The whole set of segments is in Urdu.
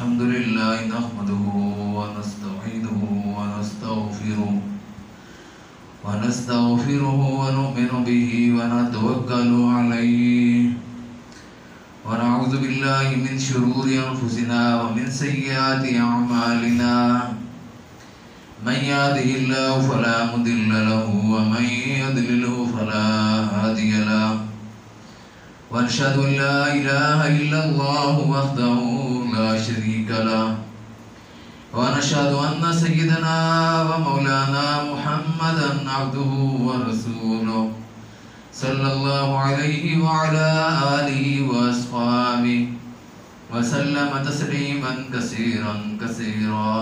الحمد لله نحمده ونستعينه ونستغفره ونؤمن به ونتوكل عليه ونعوذ بالله من شرور أنفسنا ومن سيئات أعمالنا من يهده الله فلا مضل له ومن يضلله فلا هادي له وأشهد أن لا إله إلا الله وحده لا شريك له ونشهد أن سيدنا ومولانا محمدا عبده ورسوله صلى الله عليه وعلى آله وأصحابه وسلم تسليما كثيرا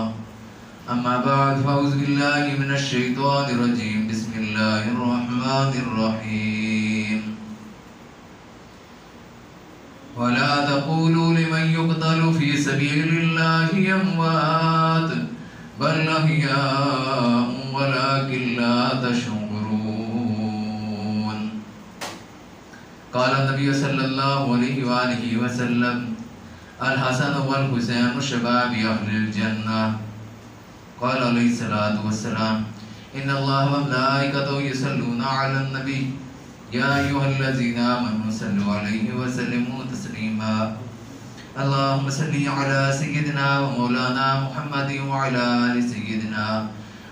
أما بعد فأعوذ بالله من الشيطان الرجيم بسم الله الرحمن الرحيم ولا تقولوا لمن يقتل في سبيل الله أموات بل أحياء ولكن لا تشعرون. قال النبي صلى الله عليه وآله وسلم الحسن والحسين شباب أهل الجنة. قال عليه الصلاة والسلام إن الله وملائكته يصلون على النبي يا أيها الذين آمنوا صلوا عليه وسلموا تسليما. اللهم صل على سيدنا ومولانا محمد وعلى آل سيدنا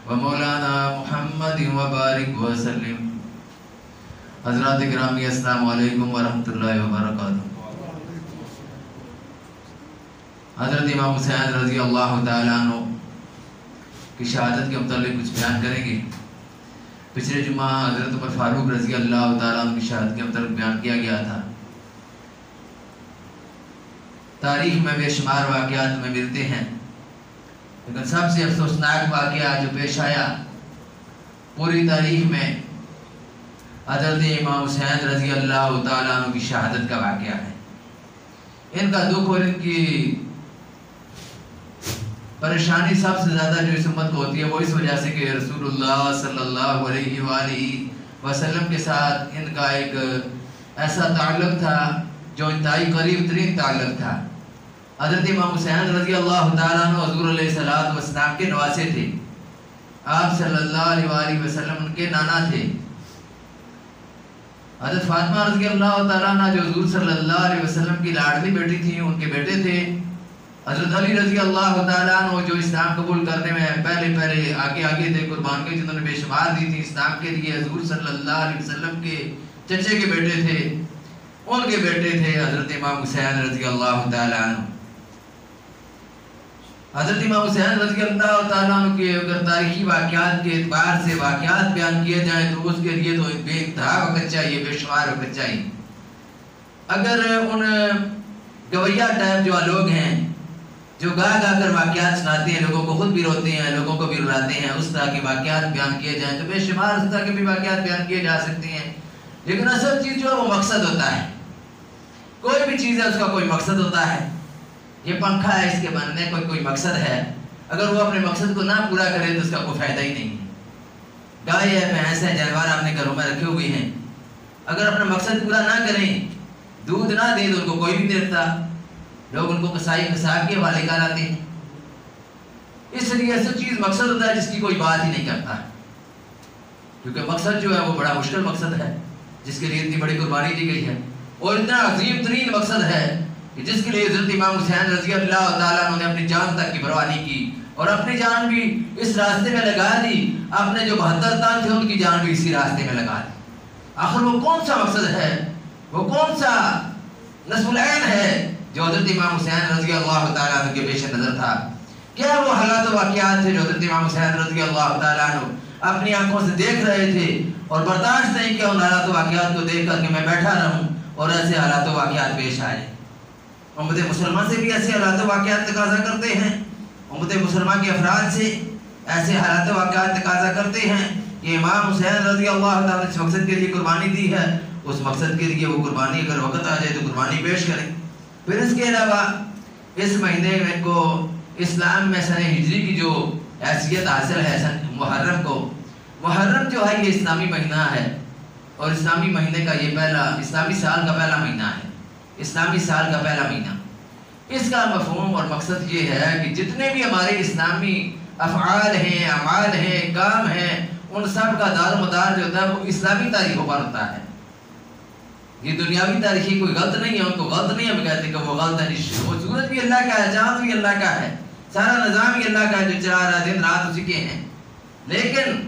ومولانا محمد وبارك وسلم. حضرات گرامی السلام علیکم ورحمۃ اللہ وبرکاتہ. حضرت امام حسین رضی اللہ تعالیٰ عنہ کی شہادت کے متعلق کچھ بیان کریں گے. پچھلے جمعہ حضرت عمر فاروق رضی اللہ تعالیٰ عنہ کی شہادت کے متعلق بیان کیا گیا تھا. تاریخ میں بے شمار واقعات میں ملتے ہیں، لیکن سب سے افسوسناک واقعہ جو پیش آیا پوری تاریخ میں حضرت امام حسین رضی اللہ تعالیٰ عنہ کی شہادت کا واقعہ ہے. ان کا دکھ اور ان کی پریشانی سب سے زیادہ جو اس امت کو ہوتی ہے وہ اس وجہ سے کہ رسول اللہ صلی اللہ علیہ وآلہ وسلم کے ساتھ ان کا ایک ایسا تعلق تھا جو انتہائی قریب ترین تعلق تھا. حضرت امام حسین رضی اللہ تعالیٰ عنہ حضور علیہ السلام کے نواسے تھے. آپ صلی اللہ علیہ وآلہ وسلم ان کے نانا تھے. حضرت فاطمہ رضی اللہ تعالیٰ عنہ جو حضور صلی اللہ علیہ وسلم کی لاڈلی بیٹی تھی ان کے بیٹے تھے. حضرت علی رضی اللہ تعالیٰ عنہ جو اسلام قبول کرنے میں پہلے آگے تھے، قربانیاں جنہوں نے بے شمار دی تھی اسلام کے لیے. حضور صلی اللہ علیہ وسلم کے چچے کے بیٹے تھے، ان کے بیٹے تھے حضرت امام حسین رضی اللہ تعالیٰ عنہ. حضرت امام حسین رضی اللہ تعالیٰ عنہ کے اگر تاریخی واقعات کے اعتبار سے واقعات بیان کیے جائیں تو اس کے لیے تو بے انتہا وقت چاہیے، بے شمار وقت چاہیے. اگر ان گویہ ٹائپ جو لوگ ہیں جو گا کر واقعات سناتے ہیں، لوگوں کو خود بھی روتے ہیں، لوگوں کو بھی رلاتے ہیں، اس طرح کے واقعات بیان کیے جائیں تو بے شمار اس طرح کے بھی واقعات بیان کیے جا سکتے ہیں. لیکن اصل چیز جو ہے وہ مقصد ہوتا ہے. کوئی بھی چیز ہے اس کا کوئی مقصد ہوتا ہے. یہ پنکھا ہے، اس کے بننے کا کوئی مقصد ہے. اگر وہ اپنے مقصد کو نہ پورا کرے تو اس کا کوئی فائدہ ہی نہیں ہے. گائے ہے، بھینس ہے، جانور آپ نے گھروں میں رکھے ہوئے ہیں، اگر اپنا مقصد پورا نہ کریں، دودھ نہ دیں تو ان کو کوئی بھی نہیں رکھتا. لوگ ان کو قصائی قصاب کے حوالے کراتے ہیں. اس لیے ایسی چیز مقصد ہوتا ہے جس کی کوئی بات ہی نہیں کرتا، کیونکہ مقصد جو ہے وہ بڑا مشکل مقصد ہے جس کے لیے اتنی بڑی قربانی دی گئی ہے، اور اتنا عظیم ترین مقصد ہے کہ جس کے لیے حضرت امام حسین رضی اللہ تعالیٰ عنہ نے اپنی جان تک کی پرواہ نہیں کی اور اپنی جان بھی اس راستے میں لگا دی. اپنے جو 72 تان تھے ان کی جان بھی اسی راستے میں لگا دی. آخر وہ کون سا مقصد ہے، وہ کون سا نصب العین ہے جو حضرت امام حسین رضی اللہ تعالیٰ عنہ کے پیش نظر تھا؟ کیا وہ حالات و واقعات تھے جو حضرت امام حسین رضی اللہ تعالیٰ عنہ اپنی آنکھوں سے دیکھ رہے تھے اور برداشت نہیں کیا ان حالات و واقعات کو دیکھ کر کہ میں بیٹھا رہوں اور ایسے حالات و واقعات پیش آئے؟ امت مسلمہ سے بھی ایسے حالات و واقعات تقاضا کرتے ہیں، امت مسلمہ کے افراد سے ایسے حالات و واقعات تقاضا کرتے ہیں کہ امام حسین رضی اللہ تعالیٰ نے اس مقصد کے لیے قربانی دی ہے، اس مقصد کے لیے وہ قربانی اگر وقت آ جائے تو قربانی پیش کریں. پھر اس کے علاوہ اس مہینے کو اسلام میں سن ہجری کی جو حیثیت حاصل ہے محرم کو، محرم جو ہے یہ اسلامی مہینہ ہے اور اسلامی مہینے کا یہ اسلامی سال کا پہلا مہینہ ہے. اسلامی سال کا پہلا مہینہ اس کا مفہوم اور مقصد یہ ہے کہ جتنے بھی ہمارے اسلامی افعال ہیں، اعمال ہیں، کام ہیں، ان سب کا دار و مدار جو ہوتا ہے وہ اسلامی تاریخوں پر ہوتا ہے۔ یہ دنیاوی تاریخی کوئی غلط نہیں ہے، ان کو غلط نہیں ہم کہتے کہ وہ غلط ہے، وہ سورج بھی اللہ کا ہے، چاند بھی اللہ کا ہے، سارا نظام ہی اللہ کا ہے جو چلا رہا ہے، دن رات اسی کے ہیں۔ لیکن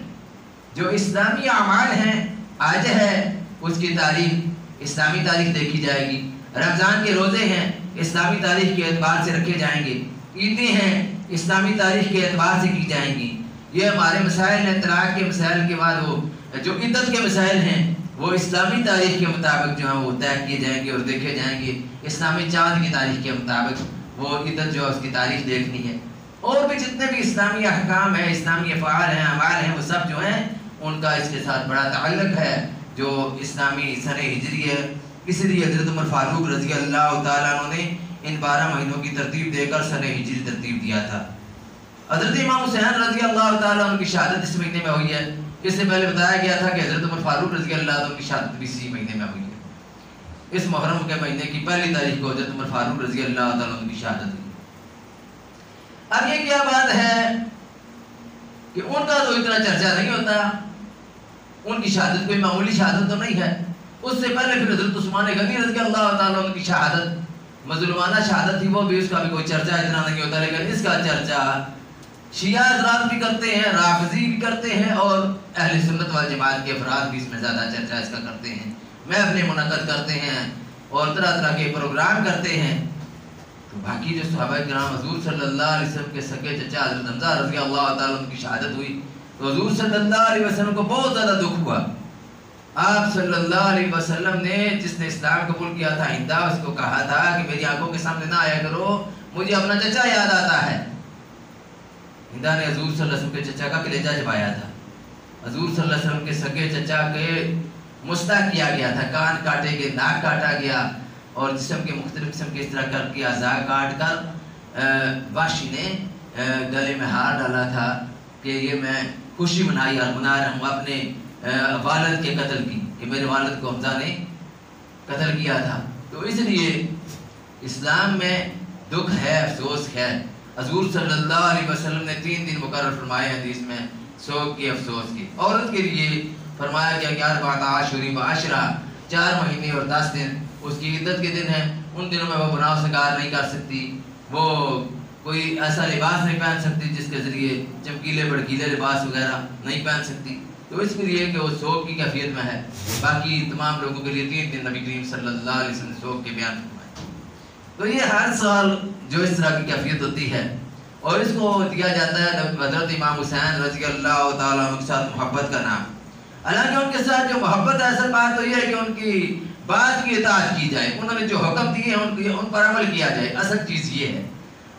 جو اسلامی اعمال ہیں آج ہے اس کی تاریخ اسلامی تاریخ دیکھی جائے گی۔ رمضان کے روزے ہیں اسلامی تاریخ کے اعتبار سے رکھے جائیں گے، عیدیں ہیں اسلامی تاریخ کے اعتبار سے کی جائیں گی۔ یہ ہمارے مسائل ہیں، طلاق کے مسائل کے بعد وہ جو عدت کے مسائل ہیں وہ اسلامی تاریخ کے مطابق جو ہیں وہ طے کیے جائیں گے اور دیکھے جائیں گے۔ اسلامی چاند کی تاریخ کے مطابق وہ عدت جو ہے اس کی تاریخ دیکھنی ہے۔ اور بھی جتنے بھی اسلامی احکام ہیں، اسلامی افعال ہیں، اعمال ہیں، وہ سب جو ہیں ان کا اس کے ساتھ بڑا تعلق ہے جو اسلامی سنہ ہجری ہے۔ اس لیے حضرت عمر فاروق رضی اللہ تعالیٰ عنہ نے ان 12 مہینوں کی ترتیب دے کر سنہ ہجری ترتیب دیا تھا۔ حضرت امام حسین رضی اللہ تعالیٰ عنہ کی شہادت اس مہینے میں ہوئی ہے۔ اس سے پہلے بتایا گیا تھا کہ حضرت عمر فاروق رضی اللہ عنہ کی شہادت بھی اسی مہینے میں ہوئی ہے۔ اس محرم کے مہینے کی پہلی تاریخ کو حضرت عمر فاروق رضی اللہ تعالیٰ عنہ کی شہادت ہوئی۔ اب یہ کیا بات ہے کہ ان کا تو اتنا چرچا نہیں ہوتا، ان کی شہادت کوئی معمولی شہادت تو نہیں ہے۔ اس سے پہلے پھر حضرت عثمان غنی رضی اللہ تعالیٰ عنہ کی شہادت مظلومانہ شہادت تھی، وہ بھی اس کا بھی کوئی چرچا اتنا نہیں ہوتا، لیکن اس کا چرچا شیعہ حضرات بھی کرتے ہیں، رافضی بھی کرتے ہیں، اور اہل سنت والجماعت کے افراد بھی اس میں زیادہ چرچا اس کا کرتے ہیں، محفلیں منعقد کرتے ہیں اور طرح طرح کے پروگرام کرتے ہیں۔ تو باقی جو صحابہ کرام حضور صلی اللہ علیہ وسلم کے سگے چچا حضرت حمزہ رضی اللہ تعالیٰ عنہ کی شہادت ہوئی تو حضور صلی اللہ علیہ وسلم کو بہت زیادہ دکھ ہوا۔ آپ صلی اللہ علیہ وسلم نے جس نے اسلام قبول کیا تھا ہندا، اس کو کہا تھا کہ میری آنکھوں کے سامنے نہ آیا کرو، مجھے اپنا چچا یاد آتا ہے۔ ہندا نے حضور صلی اللہ علیہ وسلم کے چچا کا کلیجہ چبایا تھا۔ حضور صلی اللہ علیہ وسلم کے سگے چچا کے مستہ کیا گیا تھا، کان کاٹے گئے، ناک کاٹا گیا اور جسم کے مختلف قسم کے اس طرح کر کے اعضاء کاٹ کر وحشی نے گلے میں ہار ڈالا تھا کہ یہ میں خوشی منائی اور منا رہا ہوں اپنے والد کے قتل کی، کہ میرے والد کو حمزہ نے قتل کیا تھا۔ تو اس لیے اسلام میں دکھ ہے، افسوس ہے۔ حضور صلی اللہ علیہ وسلم نے 3 دن مقرر فرمائے حدیث میں سوگ کے، افسوس کے۔ عورت کے لیے فرمایا گیا کہ 4 اشہر و عشرہ، 4 مہینے اور 10 دن اس کی عدت کے دن ہیں۔ ان دنوں میں وہ گناہ سے کار نہیں کر سکتی، وہ کوئی ایسا لباس نہیں پہن سکتی جس کے ذریعے چمکیلے بڑکیلے لباس وغیرہ نہیں پہن سکتی، تو اس کے لیے کہ وہ سوگ کی کیفیت میں ہے۔ باقی تمام لوگوں کے لیے 3 دن نبی کریم صلی اللہ علیہ وسلم نے سوگ کے بیان فرمائے۔ تو یہ ہر سال جو اس طرح کی کیفیت ہوتی ہے اور اس کو دیا جاتا ہے حضرت امام حسین رضی اللہ تعالیٰ عنہ کے ساتھ محبت کا نام۔ حالانکہ ان کے ساتھ جو محبت ہے، اصل بات تو یہ ہے کہ ان کی بات کی اطاعت کی جائے، انہوں نے جو حکم دیے ہیں ان پر عمل کیا جائے، اصل چیز یہ ہے۔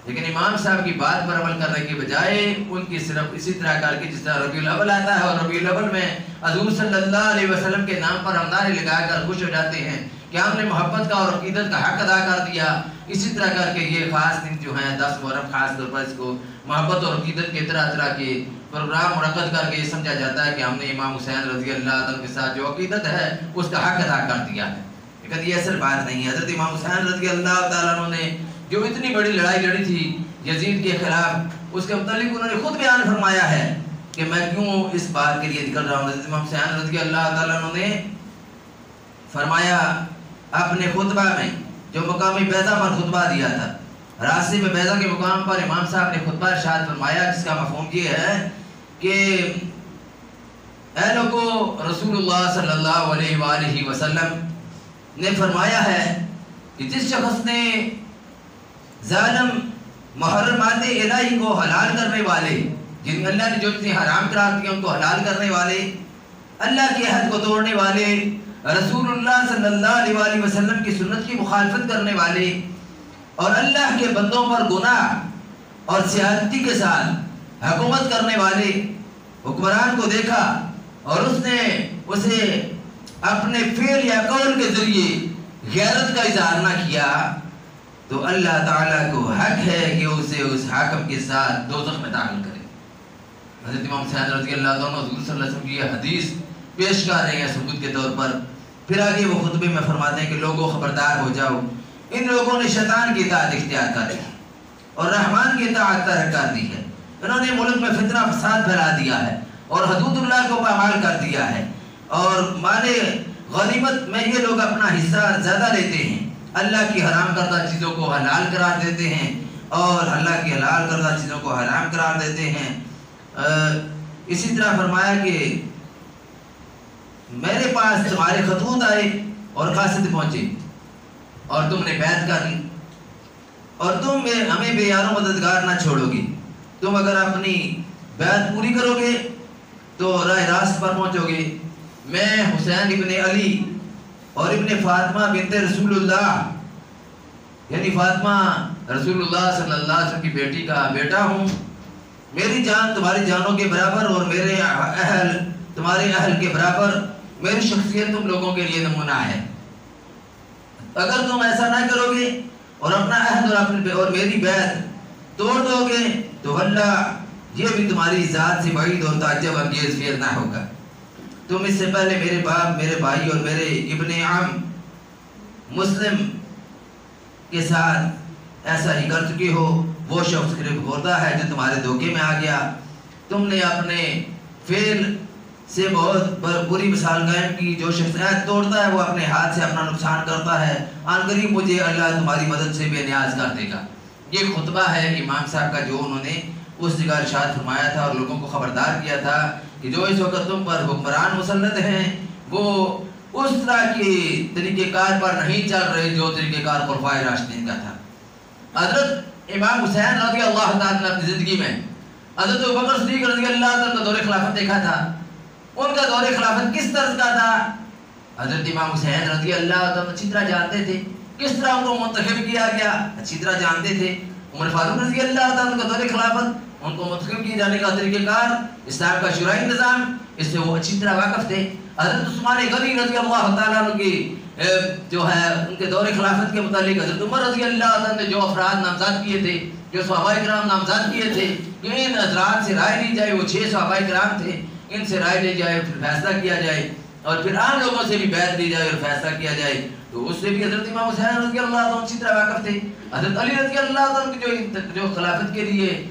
لیکن امام صاحب کی بات پر عمل کرنے کے بجائے ان کی صرف اسی طرح کر کے جس طرح ربیع الاول آتا ہے اور ربیع الاول میں حضور صلی اللہ علیہ وسلم کے نام پر ہم نعرے لگا کر خوش ہو جاتے ہیں کہ ہم نے محبت کا اور عقیدت کا حق ادا کر دیا، اسی طرح کر کے یہ خاص دن جو ہیں 10 محرم خاص طور پر اس کو محبت اور عقیدت کے طرح طرح کے پروگرام منعقد کر کے یہ سمجھا جاتا ہے کہ ہم نے امام حسین رضی اللہ عنہ کے ساتھ جو عقیدت ہے اس کا حق ادا کر دیا ہے، لیکن یہ اصل بات نہیں ہے۔ حضرت امام حسین رضی اللہ تعالیٰ عنہ نے جو اتنی بڑی لڑائی لڑی تھی یزید کے خلاف، اس کے متعلق انہوں نے خود بیان فرمایا ہے کہ میں کیوں اس بات کے لیے نکل رہا ہوں۔ حضرت امام حسین رضی اللہ تعالیٰ عنہ نے فرمایا اپنے خطبہ میں، جو مقامی بیضہ پر خطبہ دیا تھا، راستے میں بیضہ کے مقام پر امام صاحب نے خطبہ ارشاد فرمایا جس کا مفہوم یہ ہے کہ اے لوگو، رسول اللہ صلی اللہ علیہ وآلہ وسلم نے فرمایا ہے کہ جس شخص نے ظالم محرمات الہی کو حلال کرنے والے، جن اللہ نے جو چیزیں حرام قرار دی ان کو حلال کرنے والے، اللہ کے حد کو توڑنے والے، رسول اللہ صلی اللہ علیہ وآلہ وسلم کی سنت کی مخالفت کرنے والے اور اللہ کے بندوں پر گناہ اور سیادتی کے ساتھ حکومت کرنے والے حکمران کو دیکھا اور اس نے اسے اپنے فعل یا قول کے ذریعے غیرت کا اظہار نہ کیا، تو اللہ تعالیٰ کو حق ہے کہ اسے اس حاکم کے ساتھ دوزخ میں داخل کرے۔ حضرت امام حسین رضی اللہ عنہ حضور صلی اللہ علیہ وسلم کی یہ حدیث پیش کر رہے ہیں ثبوت کے طور پر۔ پھر آگے وہ خطبے میں فرماتے ہیں کہ لوگوں خبردار ہو جاؤ، ان لوگوں نے شیطان کی اطاعت اختیار کر لی اور رحمان کی اطاعت ترک کر دی ہے. انہوں نے ملک میں فتنہ فساد پھیلا دیا ہے اور حدود اللہ کو پامال کر دیا ہے، اور مال غنیمت میں یہ لوگ اپنا حصہ زیادہ لیتے ہیں، اللہ کی حرام کردہ چیزوں کو حلال قرار دیتے ہیں اور اللہ کی حلال کردہ چیزوں کو حرام قرار دیتے ہیں. اسی طرح فرمایا کہ میرے پاس تمہارے خطوط آئے اور قاصد پہنچے اور تم نے بیعت کر لی اور تم ہمیں بے یار و مددگار نہ چھوڑو گے. تم اگر اپنی بیعت پوری کرو گے تو راہ راست پر پہنچو گے. میں حسین ابن علی اور ابن فاطمہ بنت رسول اللہ یعنی فاطمہ رسول اللہ صلی اللہ علیہ وسلم کی بیٹی کا بیٹا ہوں. میری جان تمہاری جانوں کے برابر اور میرے اہل تمہارے اہل کے برابر. میری شخصیت تم لوگوں کے لیے نمونہ ہے. اگر تم ایسا نہ کرو گے اور اپنا عہد اور میری بیعت توڑ دو گے تو اللہ یہ بھی تمہاری ذات سے بعید اور تعجب انگیز فعل نہ ہوگا. تم اس سے پہلے میرے باپ، میرے بھائی اور میرے ابن عم مسلم کے ساتھ ایسا ہی کر چکے ہو. وہ شخص گرفت خوردہ ہے جو تمہارے دھوکے میں آ گیا. تم نے اپنے فعل سے بہت بری مثال قائم کی. جو شخص عہد توڑتا ہے وہ اپنے ہاتھ سے اپنا نقصان کرتا ہے. آن قریب مجھے اللہ تمہاری مدد سے بے نیاز کر دے گا. یہ خطبہ ہے امام صاحب کا جو انہوں نے اس جگہ ارشاد فرمایا تھا اور لوگوں کو خبردار کیا تھا کہ جو اس وقت تم پر حکمران مسلط ہیں وہ اس طرح کے طریقہ کار پر نہیں چل رہے جو طریقہ کار خلفائے راشدین کا تھا. حضرت امام حسین رضی اللہ تعالیٰ نے اپنی زندگی میں حضرت ابوبکر صدیق رضی اللہ تعالیٰ کا دور خلافت دیکھا تھا. ان کا دور خلافت کس طرح کا تھا حضرت امام حسین رضی اللہ تعالیٰ اچھی طرح جانتے تھے. کس طرح ان کو منتخب کیا گیا اچھی طرح جانتے تھے. عمر فاروق رضی اللہ تعالیٰ کا دور خلافت ان کو منتخب کیے جانے کا طریقہ کار، اسلام کا شرعی نظام، اس سے وہ اچھی طرح واقف تھے. حضرت عثمان غنی رضی اللہ تعالیٰ عنہ کی جو ہے ان کے دور خلافت کے متعلق حضرت عمر رضی اللہ تعالیٰ نے جو افراد نامزد کیے تھے، جو صحابہ کرام نامزد کیے تھے کہ ان حضرات سے رائے لی جائے. وہ 6 صحابہ کرام تھے، ان سے رائے لی جائے پھر فیصلہ کیا جائے اور پھر عام لوگوں سے بھی بیعت لی جائے اور فیصلہ کیا جائے. تو اس سے بھی حضرت امام حسین رضی اللہ عنہ اچھی طرح واقف تھے. حضرت علی رضی اللہ عنہ کی جو خلافت کے لیے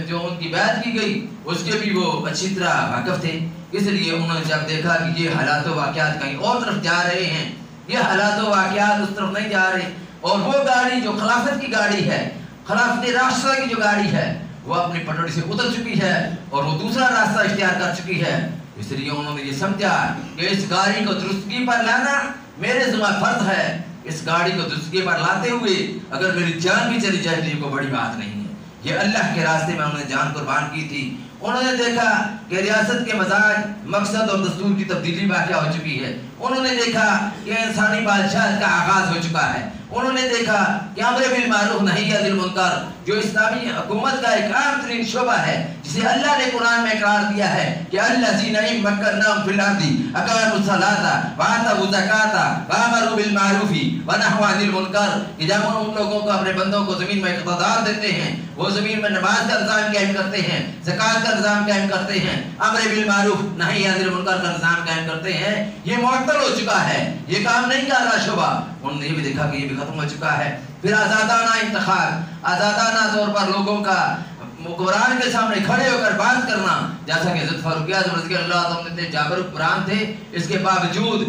جو ان کی بیعت کی گئی اس کے بھی وہ اچھی طرح واقف تھے. اس لیے انہوں نے جب دیکھا کہ یہ حالات و واقعات کہیں اور طرف جا رہے ہیں، یہ حالات و واقعات اس طرف نہیں جا رہے، اور وہ گاڑی جو خلافت کی گاڑی ہے، خلافت راشدہ کی جو گاڑی ہے وہ اپنی پٹڑی سے اتر چکی ہے اور وہ دوسرا راستہ اختیار کر چکی ہے. اس لیے انہوں نے یہ سمجھا کہ اس گاڑی کو درستگی پر لانا میرے ذمہ فرض ہے. اس گاڑی کو درستگی پر لاتے ہوئے اگر میری جان بھی چلی جائے تو یہ کوئی بڑی بات نہیں ہے. یہ اللہ کے راستے میں انہوں نے جان قربان کی تھی. انہوں نے دیکھا کہ ریاست کے مزاج، مقصد اور دستور کی تبدیلی واقع ہو چکی ہے. انہوں نے دیکھا کہ انسانی بادشاہت کا آغاز ہو چکا ہے. انہوں نے دیکھا کہ امر بالمعروف نہی عن المنکر جو اسلامی حکومت کا ایک اہم ترین شعبہ ہے، جسے اللہ نے قرآن میں اقرار دیا ہے کہ الذین ان مکناہم فی الارض اقاموا الصلاۃ وآتوا الزکاۃ وامروا بالمعروف ونہوا عن المنکر. کہ جب ان لوگوں کو اپنے بندوں کو زمین میں اقتدار دیتے ہیں، وہ زمین میں نماز کا نظام قائم کرتے ہیں، زکوٰۃ کا نظام قائم کرتے ہیں، امر بالمعروف نہی عن المنکر کا نظام قائم کرتے ہیں، یہ معطل ہو چکا ہے، یہ کام نہیں کر رہا شعبہ. انہوں نے یہ بھی دیکھا کہ یہ بھی ختم ہو چکا ہے. پھر آزادانہ انتخاب، آزادانہ طور پر لوگوں کا حکمران کے سامنے کھڑے ہو کر بات کرنا، جیسا کہ حضرت فاروق اعظم رضی اللہ عنہ تھے، جابر حکمران تھے، اس کے باوجود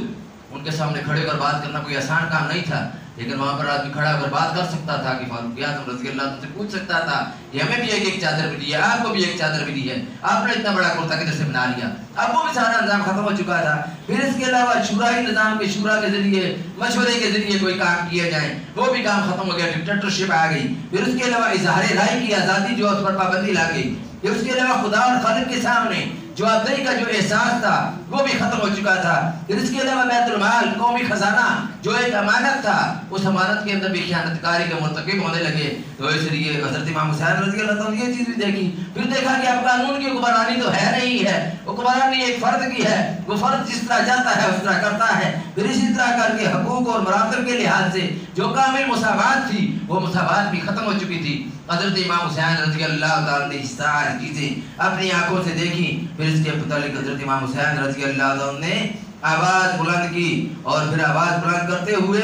ان کے سامنے کھڑے ہو کر بات کرنا کوئی آسان کام نہیں تھا. لیکن وہاں پر آدمی کھڑا ہو کر بات کر سکتا تھا کہ فاروق اعظم رضی اللہ عنہ سے پوچھ سکتا تھا کہ ہمیں بھی ایک چادر ملی ہے، آپ کو بھی ایک چادر ملی ہے، آپ نے اتنا بڑا کرتا کدھر سے بنا لیا. اب وہ بھی سارا نظام ختم ہو چکا تھا. پھر اس کے علاوہ شورائی نظام کے شورا کے ذریعے، مشورے کے ذریعے کوئی کام کیا جائے، وہ بھی کام ختم ہو گیا، ڈکٹیٹرشپ آ گئی. پھر اس کے علاوہ اظہار رائے کی آزادی جو اس پر پابندی لا گئی. پھر اس کے علاوہ خدا اور خالق کے سامنے جوابدہی کا جو احساس تھا وہ بھی ختم ہو چکا تھا. پھر اس کے علاوہ بیت المال، قومی خزانہ جو ایک امانت تھا، اس امانت کے اندر بھی خیانت کاری کا مرتکب ہونے لگے. تو اس لیے حضرت امام حسین رضی اللہ عنہ یہ چیز بھی دیکھی. پھر دیکھا کہ اب قانون کی حکمرانی تو ہے نہیں ہے، حکمرانی ایک فرد کی ہے، وہ فرد جس طرح جاتا ہے اس طرح کرتا ہے. پھر اسی طرح کر کے حقوق اور مراتب کے لحاظ سے جو کامل مساوات تھی وہ مساوات بھی ختم ہو چکی تھی. حضرت امام حسین رضی اللہ تعالیٰ نے ساری چیزیں اپنی آنکھوں سے دیکھی. پھر اس کے متعلق حضرت امام حسین رضی اللہ عنہ نے آواز بلند کی اور پھر آواز بلند کرتے ہوئے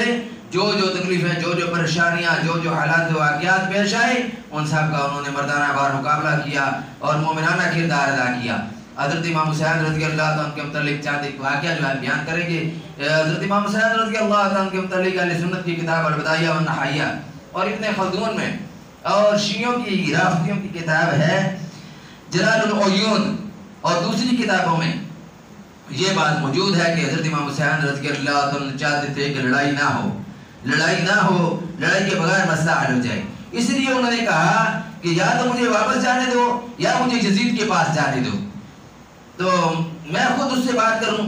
جو تکلیفیں، جو پریشانیاں، جو حالات واقعات پیش آئے، ان سب کا انہوں نے مردانہ بار مقابلہ کیا اور مومنانہ کردار ادا کیا۔ حضرت امام حسین رضی اللہ عنہ کے متعلق چند ایک واقعہ جو ہے بیان کریں گے۔ حضرت امام حسین رضی اللہ عنہ کے متعلق اہل سنت کی کتاب البدایہ والنہایہ اور ابن خلدون میں اور شیعوں کی رافضیوں کی کتاب ہے جلال العیون اور دوسری کتابوں میں یہ بات موجود ہے کہ حضرت امام حسین رضی اللہ عنہ چاہتے تھے کہ لڑائی نہ ہو، لڑائی کے بغیر مسئلہ حل ہو جائے۔ اس لیے انہوں نے کہا کہ یا تو مجھے واپس جانے دو یا مجھے یزید کے پاس جانے دو، تو میں خود اس سے بات کروں،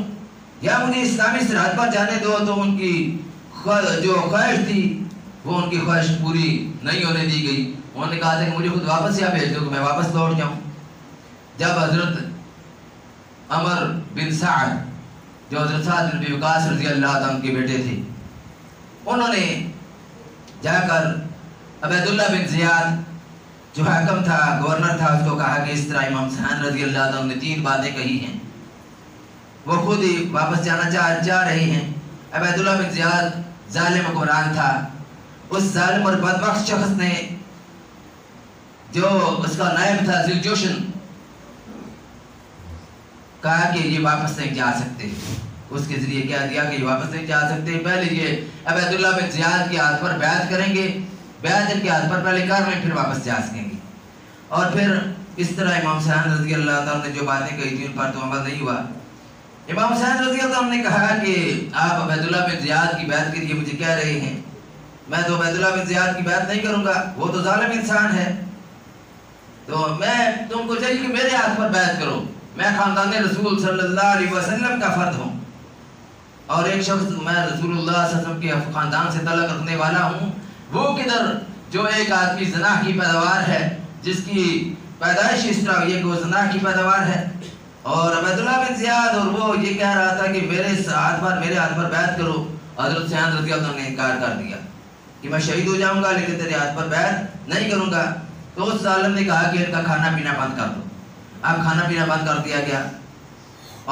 یا مجھے اسلامی سرحد پر جانے دو۔ تو ان کی جو خواہش تھی وہ ان کی خواہش پوری نہیں ہونے دی گئی۔ انہوں نے کہا تھا کہ مجھے خود واپس یا بھیج دو کہ میں واپس لوٹ جاؤں۔ جب حضرت عمر بن سعد جو حضرت سعد بن ابی وقاص رضی اللہ عنہ کے بیٹے تھے، انہوں نے جا کر عبید اللہ بن زیاد جو حاکم تھا، گورنر تھا، اس کو کہا کہ اس طرح امام حسین رضی اللہ عنہ نے 3 باتیں کہی ہیں، وہ خود ہی واپس جانا چاہ رہے ہیں۔ عبید اللہ بن زیاد ظالم حکمران تھا، اس ظالم اور بدبخت شخص نے جو اس کا نائب تھا ذوالجوشن کہا کہ یہ واپس نہیں جا سکتے۔ اس کے ذریعے کیا دیا کہ یہ واپس نہیں جا سکتے، پہلے یہ عبید اللہ بن زیاد کے ہاتھ پر بیعت کریں گے، بیعت ان کے ہاتھ پر پہلے کر لیں پھر واپس جا سکیں گے۔ اور پھر اس طرح امام حسین رضی اللہ عنہ نے جو باتیں کہی تھی ان پر تو عمل نہیں ہوا۔ امام حسین رضی اللہ عنہ نے کہا کہ آپ عبید اللہ بن زیاد کی بیعت کے لیے مجھے کہہ رہے ہیں، میں تو عبید اللہ بن زیاد کی بیعت نہیں کروں گا، وہ تو ظالم انسان ہے، تو میں تم کو چاہیے کہ میرے ہاتھ پر بیعت کرو، میں خاندان رسول صلی اللہ علیہ وسلم کا فرد ہوں، اور ایک شخص میں رسول اللہ صلی اللہ علیہ وسلم کے خاندان سے تعلق رکھنے والا ہوں، وہ کدھر جو ایک آدمی زنا کی پیداوار ہے، جس کی پیدائش اس طرح ہوئی ہے کہ وہ زنا کی پیداوار ہے۔ اور عبید اللہ بن زیاد اور وہ یہ کہہ رہا تھا کہ میرے ہاتھ پر بیعت کرو۔ حضرت حسین رضی اللہ عنہ نے انکار کر دیا کہ میں شہید ہو جاؤں گا لیکن تیرے ہاتھ پر بیعت نہیں کروں گا۔ تو اس ظالم نے کہا کہ ان کا کھانا پینا بند کر دو۔ اب کھانا پینا بند کر دیا گیا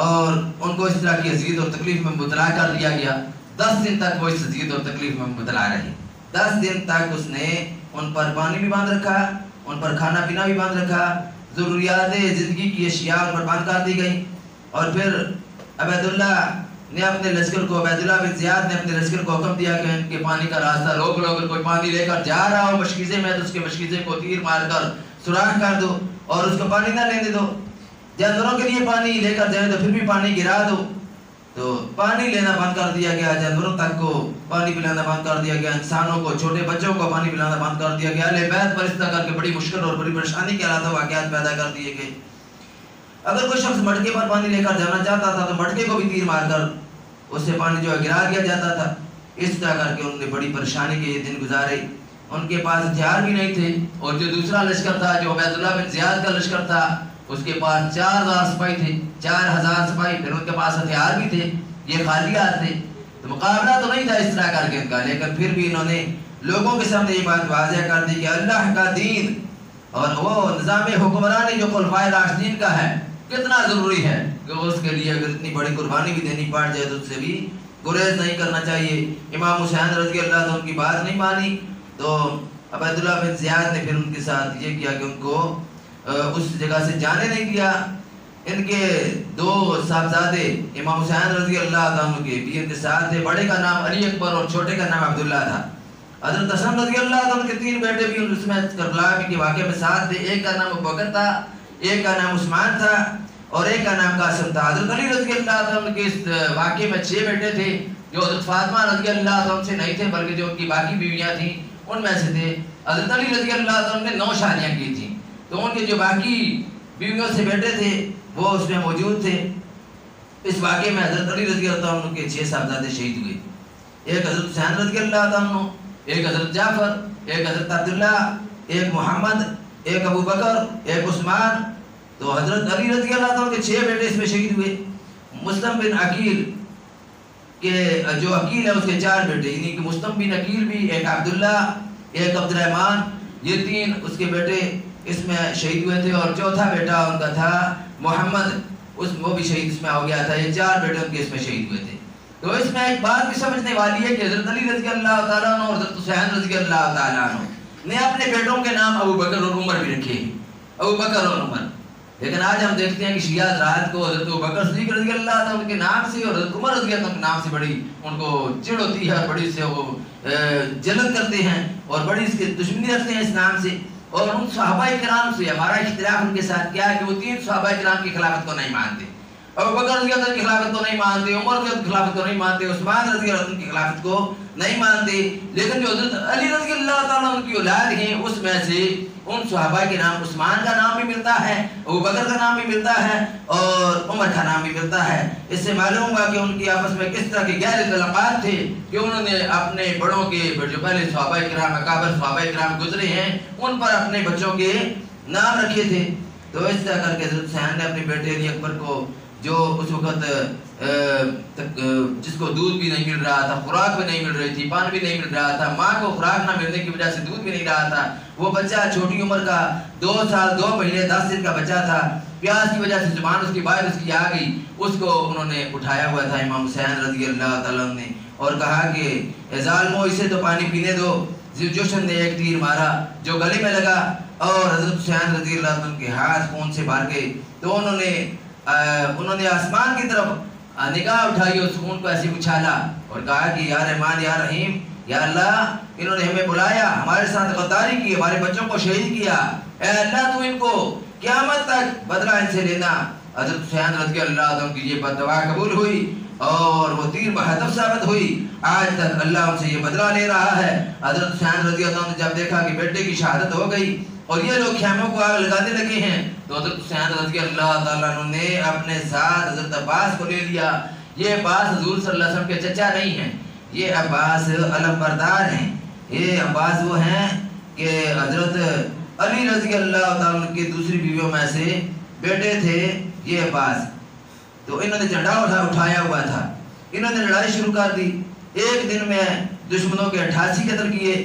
اور ان کو اس طرح کی اذیت اور تکلیف میں مبتلا کر دیا گیا۔ 10 دن تک وہ اس اذیت اور تکلیف میں مبتلا رہے۔ 10 دن تک اس نے ان پر پانی بھی بند رکھا، ان پر کھانا پینا بھی بند رکھا، ضروریات زندگی کی اشیاء ان پر بند کر دی گئی۔ اور پھر عبید اللہ نے اپنے لشکر کو، عبید اللہ بن زیاد نے اپنے لشکر کو حکم دیا کہ ان کے پانی کا راستہ روک لو، اگر کوئی پانی لے کر جا رہا ہو مشکیزے میں تو اس کے مشکیزے کو تیر مار کر سوراخ کر دو اور اس کو پانی نہ لینے دو۔ جانوروں کے لیے پانی لے کر جائیں تو پھر بھی پانی گرا دو۔ تو پانی لینا بند کر دیا گیا، جانوروں تک کو پانی پلانا بند کر دیا گیا، انسانوں کو، چھوٹے بچوں کو پانی پلانا بند کر دیا گیا۔ اہل بیت پر اس طرح کر کے بڑی مشکل اور بڑی پریشانی کے حالات واقعات پیدا کر دیے گئے۔ اگر کوئی شخص مٹکے پر پانی لے کر جانا چاہتا تھا تو مٹکے کو بھی تیر مار کر اس سے پانی جو ہے گرا دیا جاتا تھا۔ اس طرح کر کے انہوں نے بڑی پریشانی کے یہ دن گزارے۔ ان کے پاس ہتھیار بھی نہیں تھے، اور جو دوسرا لشکر تھا جو عبید اللہ بن زیاد کا لشکر تھا اس کے پاس 4000 سپاہی تھے، 4000 سپاہی، پھر ان کے پاس ہتھیار بھی تھے، یہ خالی ہاتھ تھے، تو مقابلہ تو نہیں تھا اس طرح کر کے ان کا، لیکن پھر بھی انہوں نے لوگوں کے سامنے یہ بات واضح کر دی کہ اللہ کا دین اور وہ نظام حکمرانی جو خلفائے راشدین کا ہے کتنا ضروری ہے کہ اس کے لیے اگر اتنی بڑی قربانی بھی دینی پڑ جائے تو اس سے بھی گریز نہیں کرنا چاہیے۔ امام حسین رضی اللہ عنہ ان کی بات نہیں مانی تو عبید اللہ بن زیاد نے پھر ان کے ساتھ یہ کیا کہ ان کو اس جگہ سے جانے نہیں دیا۔ ان کے 2 صاحبزادے امام حسین رضی اللہ عنہ کے بھی ان کے ساتھ تھے، بڑے کا نام علی اکبر اور چھوٹے کا نام عبداللہ تھا۔ حضرت حسن رضی اللہ عنہ کے 3 بیٹے بھی اس میں کربلا کے واقعے میں ساتھ تھے، ایک کا نام ابوبکر تھا، ایک کا نام عثمان تھا اور ایک کا نام قاسم تھا۔ حضرت علی رضی اللہ عنہ کے اس واقعے میں 6 بیٹے تھے جو حضرت فاطمہ رضی اللہ عنہ سے نہیں تھے بلکہ جو ان کی باقی بیویاں تھیں ان میں سے تھے۔ حضرت علی رضی اللہ عنہ نے 9 شادیاں کی تھیں، تو ان کے جو باقی بیویوں سے بیٹے تھے وہ اس میں موجود تھے۔ اس واقعے میں حضرت علی رضی اللہ عنہ کے 6 صاحبزادے شہید ہوئے، ایک حضرت حسین رضی اللہ عنہ، ایک حضرت جعفر، ایک حضرت عبداللہ، ایک محمد، ایک ابوبکر، ایک عثمان۔ تو حضرت علی رضی اللہ عنہ کے 6 بیٹے اس میں شہید ہوئے۔ مسلم بن عقیل کے جو عقیل ہے اس کے 4 بیٹے، یعنی کہ مسلم بن عقیل بھی، ایک عبداللہ، ایک عبد الرحمن، یہ 3 اس کے بیٹے اس میں شہید ہوئے تھے، اور چوتھا بیٹا ان کا تھا محمد، وہ بھی شہید اس میں ہو گیا تھا۔ یہ 4 بیٹے ان کے اس میں شہید ہوئے تھے۔ تو اس میں ایک بات بھی سمجھنے والی ہے کہ حضرت علی رضی اللہ تعالیٰ عنہ اور حضرت حسین رضی اللہ تعالیٰ عنہ نے اپنے بیٹوں کے نام ابو بکر اور عمر بھی رکھے ہیں، ابو بکر اور عمر. لیکن آج ہم دیکھتے ہیں کہ شیعہ حضرات کو حضرت ابو بکر صدیق رضی اللہ تعالیٰ کے نام سے اور حضرت عمر رضی اللہ کے نام سے بڑی ان کو چڑ ہوتی ہے، بڑی سے وہ جلن کرتے ہیں اور بڑی اس کی دشمنی رکھتے ہیں اس نام سے. اور ان صحابہ کرام سے ہمارا اختلاف ان کے ساتھ کیا ہے کہ وہ 3 صحابہ کرام کی خلافت کو نہیں مانتے، ابو بکر رضی اللہ کی خلافت کو نہیں مانتے، عمر رضی اللہ کی خلافت کو نہیں مانتے، عثمان رضی اللہ عنہ کی خلافت کو نہیں مانتے. لیکن جو حضرت علی رضی اللہ تعالیٰ عنہ کی اولاد ہیں اس میں سے ان صحابہ کے نام عثمان کا نام بھی ملتا ہے، ابو بکر کا نام بھی ملتا ہے اور عمر کا نام بھی ملتا ہے. اس سے معلوم ہوا کہ ان کی آپس میں کس طرح کے گہرے تعلقات تھے کہ انہوں نے اپنے بڑوں کے جو پہلے صحابہ کرام اکابر صحابہ کرام گزرے ہیں ان پر اپنے بچوں کے نام رکھے تھے. تو اس طرح کر کے حضرت حسین نے اپنے بیٹے علی اکبر کو جو اس وقت جس کو دودھ بھی نہیں مل رہا تھا، خوراک بھی نہیں مل رہی تھی، پانی بھی نہیں مل رہا تھا، ماں کو خوراک نہ ملنے کی وجہ سے دودھ بھی نہیں رہا تھا، وہ بچہ چھوٹی عمر کا 2 سال 2 مہینے 10 دن کا بچہ تھا، پیاس کی وجہ سے زبان اس کی باہر اس کی آ گئی، اس کو انہوں نے اٹھایا ہوا تھا امام حسین رضی اللہ تعالیٰ نے اور کہا کہ اے ظالمو اسے تو پانی پینے دو. جوشن نے ایک تیر مارا جو گلے میں لگا اور حضرت حسین رضی اللہ عنہ کے ہاتھ خون سے بھر گئے. تو انہوں نے آسمان کی طرف نگاہ اٹھائی اور خون کو ایسے اچھالا اور کہا کہ یا رحمان یا رحیم، یا اللہ انہوں نے ہمیں بلایا، ہمارے ساتھ غداری کی، ہمارے بچوں کو شہید کیا، اے اللہ تو ان کو قیامت تک بدلہ ان سے لینا. حضرت حسین رضی اللہ عنہ کی یہ بد دعا قبول ہوئی اور وہ تیر بہدف ثابت ہوئی. آج تک اللہ ان سے یہ بدلہ لے رہا ہے. حضرت حسین رضی اللہ عنہ نے جب دیکھا کہ بیٹے کی شہادت ہو گئی اور یہ لوگ خیموں کو آگ لگانے لگے ہیں تو حضرت حسین رضی اللہ تعالیٰ عنہ نے اپنے ساتھ حضرت عباس کو لے لیا. یہ عباس حضور صلی اللہ علیہ وسلم کے چچا نہیں ہیں، یہ عباس علم بردار ہیں. یہ عباس وہ ہیں کہ حضرت علی رضی اللہ تعالیٰ عنہ کی دوسری بیویوں میں سے بیٹے تھے یہ عباس. تو انہوں نے جھنڈا اٹھایا ہوا تھا، انہوں نے لڑائی شروع کر دی. ایک دن میں دشمنوں کے 88 قتل کیے.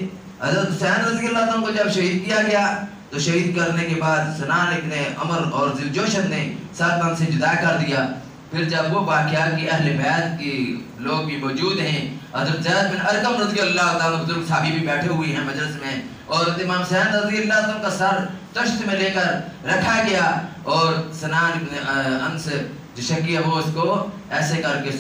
حضرت حسین رضی اللہ عنہ کو جب شہید کیا گیا تو شہید کرنے کے بعد سنان ابن عمر اور ذوالجوشن نے 7 تن سے جدا کر دیا. پھر جب وہ واقعات کی اہل بیت کے لوگ بھی موجود ہیں، حضرت زید بن ارقم رضی اللہ تعالیٰ بزرگ صحابی بھی بیٹھے ہوئے ہیں مجلس میں، اور امام حسین رضی اللہ عنہ کا سر تشت میں لے کر رکھا گیا اور سنان ابن انس جو شکی ہے وہ اس کو ایسے کر کے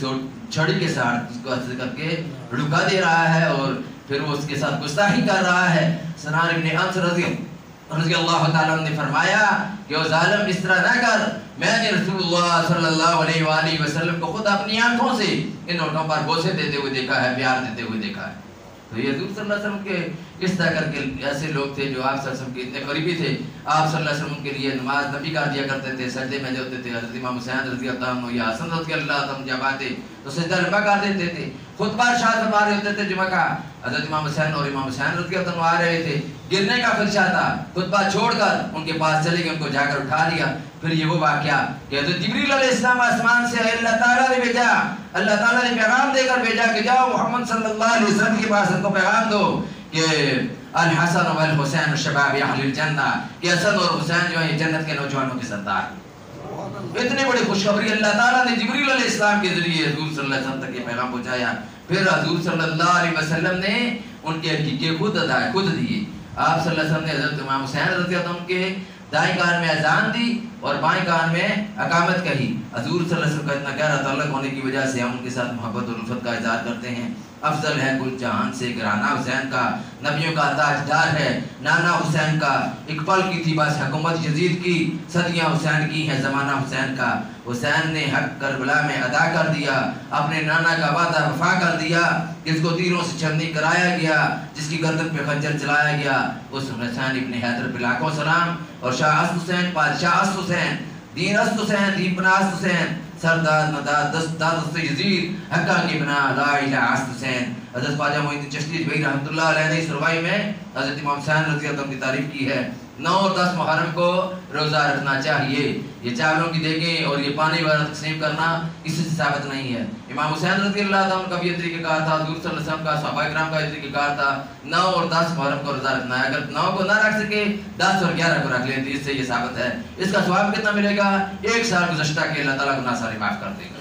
چھڑی کے ساتھ اس کو ایسے کر کے رکا دے رہا ہے اور پھر وہ اس کے ساتھ گستاخی کر رہا ہے. سنان ابن انس رضی اللہ تعالیٰ نے فرمایا کہ وہ ظالم اس طرح نہ کر، میں نے رسول اللہ صلی اللہ علیہ وآلہ وسلم کو خود اپنی آنکھوں سے ان ہونٹوں پر بوسے دیتے ہوئے دیکھا ہے، پیار دیتے ہوئے دیکھا ہے. تو یہ حضور صلی اللہ علیہ وسلم کے اس طرح کر کے ایسے لوگ تھے جو آپ صلی اللہ علیہ وسلم کے اتنے قریبی تھے. آپ صلی اللہ علیہ وسلم کے لیے نماز نبی کر دیا کرتے تھے، سجدے میں جو ہوتے تھے حضرت امام حسین رضی اللہ عنہ یا حسن رضی اللہ عنہ جب آتے تو سجدہ لمبا کر دیتے تھے. خطبہ ارشاد فرما رہے ہوتے تھے جمعہ کا، حضرت امام حسین اور امام حسین رضی اللہ عنہ آ رہے تھے، گرنے کا خدشہ تھا، خطبہ چھوڑ کر ان کے پاس چلے گئے، ان کو جا کر اٹھا لیا. پھر یہ وہ واقعہ کہ حضرت جبریل علیہ السلام آسمان سے اللہ تعالیٰ نے بھیجا، اللہ تعالیٰ نے پیغام دے کر بھیجا کہ جاؤ محمد صلی اللہ علیہ وسلم کے پاس ان کو پیغام دو کہ الحسن والحسین شباب اہل الجنہ، کہ حسن اور حسین جو ہیں جنت کے نوجوانوں کے سردار. اتنی بڑی خوشخبری اللہ تعالیٰ نے جبریل علیہ السلام کے ذریعے حضور صلی اللہ علیہ وسلم تک یہ پیغام پہنچایا. پھر حضور صلی اللہ علیہ وسلم نے ان کے عقیقے خود دیے. آپ صلی اللہ علیہ وسلم نے حضرت امام حسین رضی اللہ عنہ کے دائیں کان میں اذان دی اور بائیں کان میں اقامت کہی. حضور صلی اللہ علیہ وسلم کا اتنا گہرا تعلق ہونے کی وجہ سے ہم ان کے ساتھ محبت اور الفت کا اظہار کرتے ہیں. افضل ہے کل جہان سے گرانا حسین کا، نبیوں کا تاجدار ہے نانا حسین کا. ایک پل کی تھی بس حکومت یزید کی، صدیاں حسین کی ہے زمانہ حسین کا. حسین نے حق کربلا میں ادا کر دیا، اپنے نانا کا وعدہ وفا کر دیا، جس کو تیروں سے چھلنی کرایا گیا، جس کی گردن پہ خنجر چلایا گیا، اس حسین ابن حیدر پہ لاکھوں سلام. اور شاہ اسد حسین، بادشاہ اسد حسین، دین اسد حسین، دین پناہ اسد حسین، سردار مداد دست یزید، حقہ کی بنا لا الہ اسد حسین. حضرت خواجہ معین الدین چشتی بھائی رحمۃ اللہ علیہ نے اس روائی میں حضرت امام حسین رضی اللہ عنہ کی تعریف کی ہے. 9 اور 10 محرم کو روزہ رکھنا چاہیے. یہ چاولوں کی دیگیں اور یہ پانی وغیرہ تقسیم کرنا اس سے ثابت نہیں ہے. امام حسین رضی اللہ عنہ کا بھی یہ طریقہ کار تھا، حضور صلی اللہ علیہ وسلم کا، صحابہ کرام کا یہ طریقہ کار تھا. 9 اور 10 محرم کو روزہ رکھنا ہے. اگر 9 کو نہ رکھ سکے 10 اور 11 کو رکھ لیں تو اس سے یہ ثابت ہے. اس کا ثواب کتنا ملے گا؟ 1 سال گزشتہ کے اللہ تعالیٰ گناہ سارے معاف کر دے گا.